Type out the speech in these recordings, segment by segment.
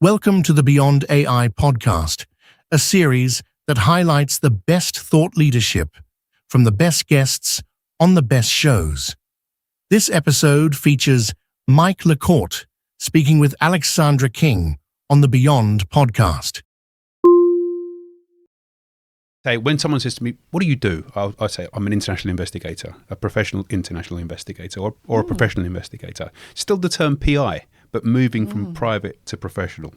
Welcome to the Beyond AI podcast, a series that highlights the best thought leadership from the best guests on the best shows. This episode features Mike LaCorte speaking with Aleksandra King on the Beyond podcast. Hey, when someone says to me, what do you do? I'll say, I'm an international investigator, a professional international investigator, or a professional investigator. Still the term PI, but moving from private to professional.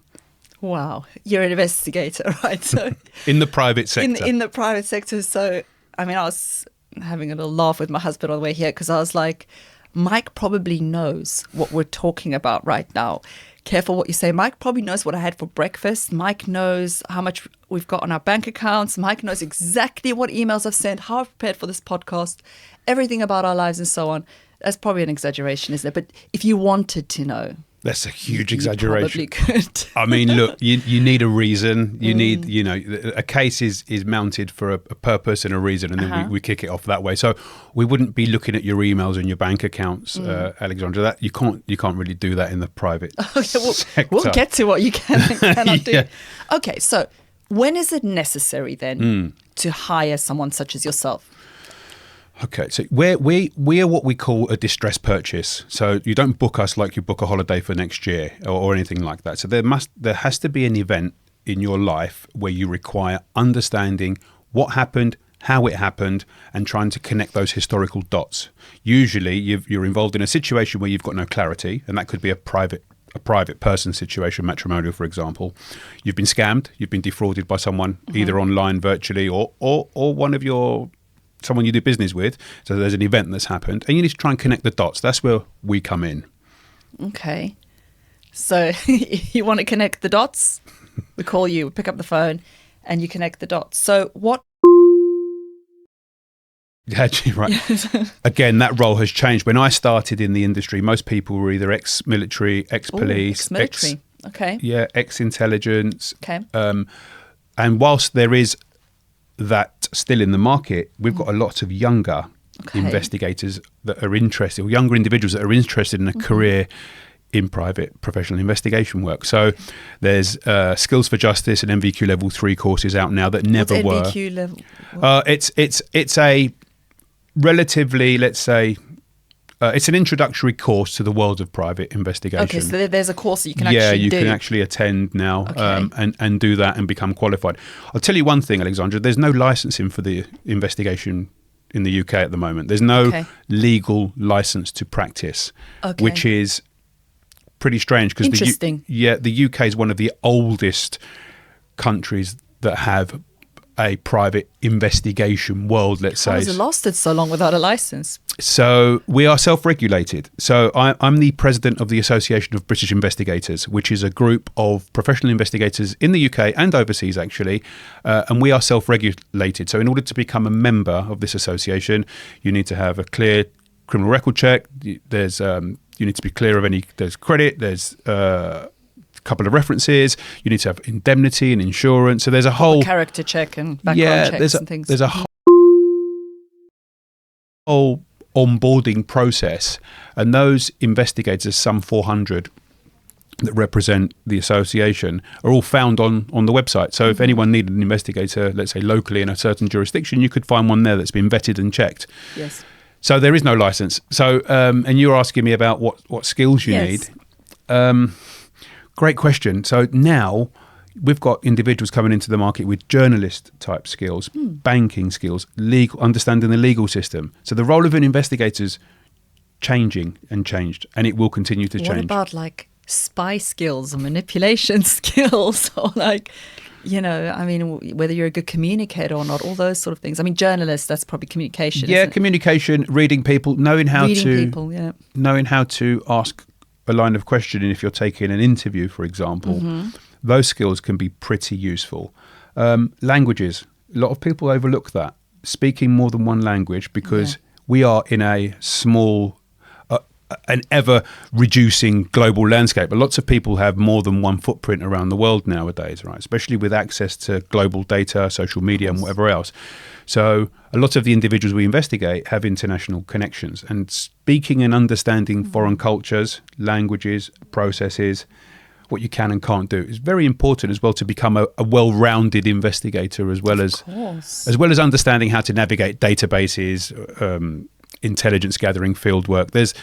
Wow, you're an investigator, right? So in the private sector. In the private sector. So, I mean, I was having a little laugh with my husband on the way here because I was like, Mike probably knows what we're talking about right now. Careful what you say. Mike probably knows what I had for breakfast. Mike knows how much we've got on our bank accounts. Mike knows exactly what emails I've sent, how I've prepared for this podcast, everything about our lives and so on. That's probably an exaggeration, isn't it? But if you wanted to know, that's a huge exaggeration. You probably could. I mean, look, you need a reason. You need, a case is mounted for a purpose and a reason, and then we kick it off that way. So we wouldn't be looking at your emails and your bank accounts, Aleksandra. That you can't really do that in the private sector. We'll get to what you can and cannot do. Okay, so when is it necessary then to hire someone such as yourself? Okay, so we are what we call a distress purchase. So you don't book us like you book a holiday for next year or anything like that. So there has to be an event in your life where you require understanding what happened, how it happened, and trying to connect those historical dots. Usually you're involved in a situation where you've got no clarity, and that could be a private person situation, matrimonial, for example. You've been scammed, you've been defrauded by someone, either online, virtually, or one of your someone you do business with. So there's an event that's happened and you need to try and connect the dots. That's where we come in. Okay. So you want to connect the dots? We call you, we pick up the phone and you connect the dots. So what? Actually, right. Again, that role has changed. When I started in the industry, most people were either ex-military, ex-police. Ex-military. Okay. Yeah, ex-intelligence. Okay. And whilst there is that still in the market, we've got a lot of younger investigators that are interested, or younger individuals that are interested in a career in private professional investigation work. So there's Skills for Justice and MVQ Level 3 courses out now that never were. What's MVQ level? It's a relatively, let's say, it's an introductory course to the world of private investigation. Okay, so there's a course that you can actually do. Yeah, you can actually attend now and do that and become qualified. I'll tell you one thing, Aleksandra, there's no licensing for the investigation in the UK at the moment. There's no legal license to practice, which is pretty strange. Interesting. The UK is one of the oldest countries that have a private investigation world, let's say. How has it lasted so long without a license? So we are self-regulated. So I'm the president of the Association of British Investigators, which is a group of professional investigators in the UK and overseas, actually, and we are self-regulated. So in order to become a member of this association, you need to have a clear criminal record check. There's you need to be clear of there's credit, there's couple of references, you need to have indemnity and insurance, so there's a whole character check and background checks and things. There's a whole onboarding process, and those investigators, some 400 that represent the association, are all found on the website. So if anyone needed an investigator, let's say locally in a certain jurisdiction, you could find one there that's been vetted and checked. Yes. So there is no license. So and you're asking me about what skills you need. Great question. So now we've got individuals coming into the market with journalist type skills, banking skills, understanding the legal system. So the role of an investigator is changing and changed, and it will continue to change. What about like spy skills or manipulation skills or whether you're a good communicator or not, all those sort of things. I mean, journalists, that's probably communication. Yeah, communication, reading people, knowing how to ask a line of questioning if you're taking an interview, for example. Those skills can be pretty useful. Languages, a lot of people overlook that. Speaking more than one language, because we are in a small, an ever-reducing global landscape. But lots of people have more than one footprint around the world nowadays, right? Especially with access to global data, social media and whatever else. So a lot of the individuals we investigate have international connections, and speaking and understanding foreign cultures, languages, processes what you can and can't do. It's very important as well to become a well-rounded investigator, as well as understanding how to navigate databases, intelligence gathering, field work. There's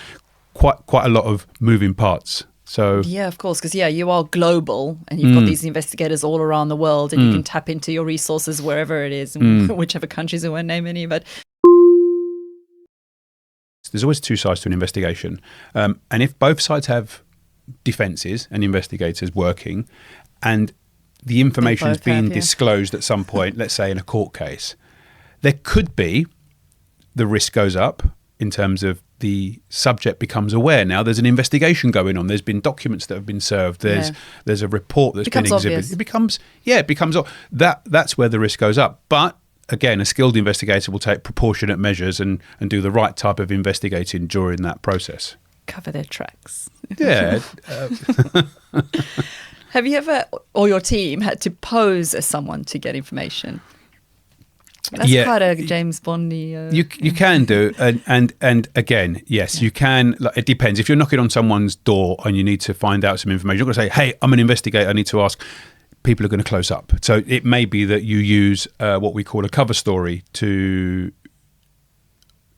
quite a lot of moving parts. So yeah, of course, because you are global, and you've got these investigators all around the world, and you can tap into your resources wherever it is, whichever countries. I won't name any, but there's always two sides to an investigation, and if both sides have defences and investigators working, and the information is being disclosed at some point, let's say in a court case, there could be the risk goes up in terms of the subject becomes aware. Now there's an investigation going on. There's been documents that have been served. There's a report that's been exhibited. It becomes that's where the risk goes up. But again, a skilled investigator will take proportionate measures and do the right type of investigating during that process. Cover their tracks. Yeah. Have you ever, or your team, had to pose as someone to get information? That's quite a James Bondy. You can do, and again, yes, you can. Like, it depends. If you're knocking on someone's door and you need to find out some information, you're going to say, "Hey, I'm an investigator. I need to ask." People are going to close up. So it may be that you use what we call a cover story to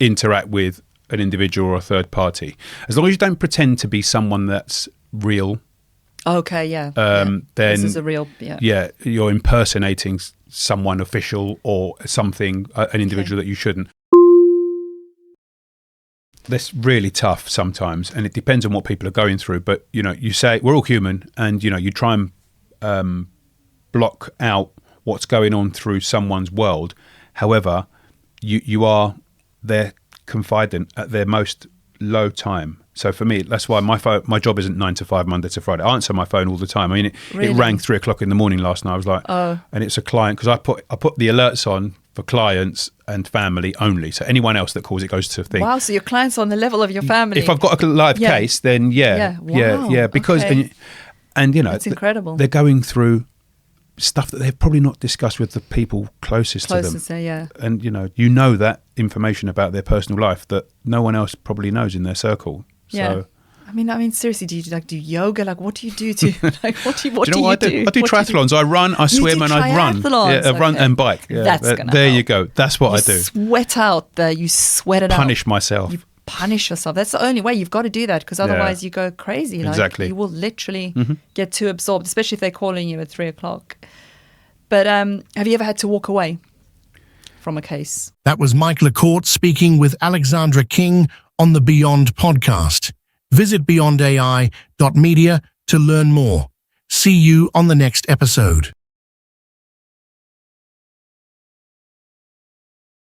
interact with an individual or a third party, as long as you don't pretend to be someone that's real. Okay, yeah. Then this is a real. Yeah, you're impersonating someone official or something, an individual that you shouldn't. That's really tough sometimes, and it depends on what people are going through. But you say we're all human, and you try and block out what's going on through someone's world. However, you are their confidant at their most low time. So for me, that's why my job isn't 9 to 5, Monday to Friday. I answer my phone all the time. I mean, it rang 3 o'clock in the morning last night. I was like, and it's a client, because I put the alerts on for clients and family only. So anyone else that calls, it goes to thing. Wow, so your client's on the level of your family. If I've got a live case, then because and it's incredible. They're going through stuff that they've probably not discussed with the people closest to them. And that information about their personal life that no one else probably knows in their circle. Yeah. So, I mean, seriously, do you do yoga? Like, what do you do to what do you do? I do triathlons. I run, I swim, and I run. Yeah, run and bike. Yeah, that's gonna there help. you go. That's what I do. Sweat out there. You sweat it out. Punish myself. You punish yourself. That's the only way. You've got to do that, because otherwise you go crazy. Like, exactly. You will literally get too absorbed, especially if they're calling you at 3 o'clock. But have you ever had to walk away from a case? That was Mike LaCorte speaking with Aleksandra King on the Beyond podcast. Visit beyondai.media to learn more. See you on the next episode.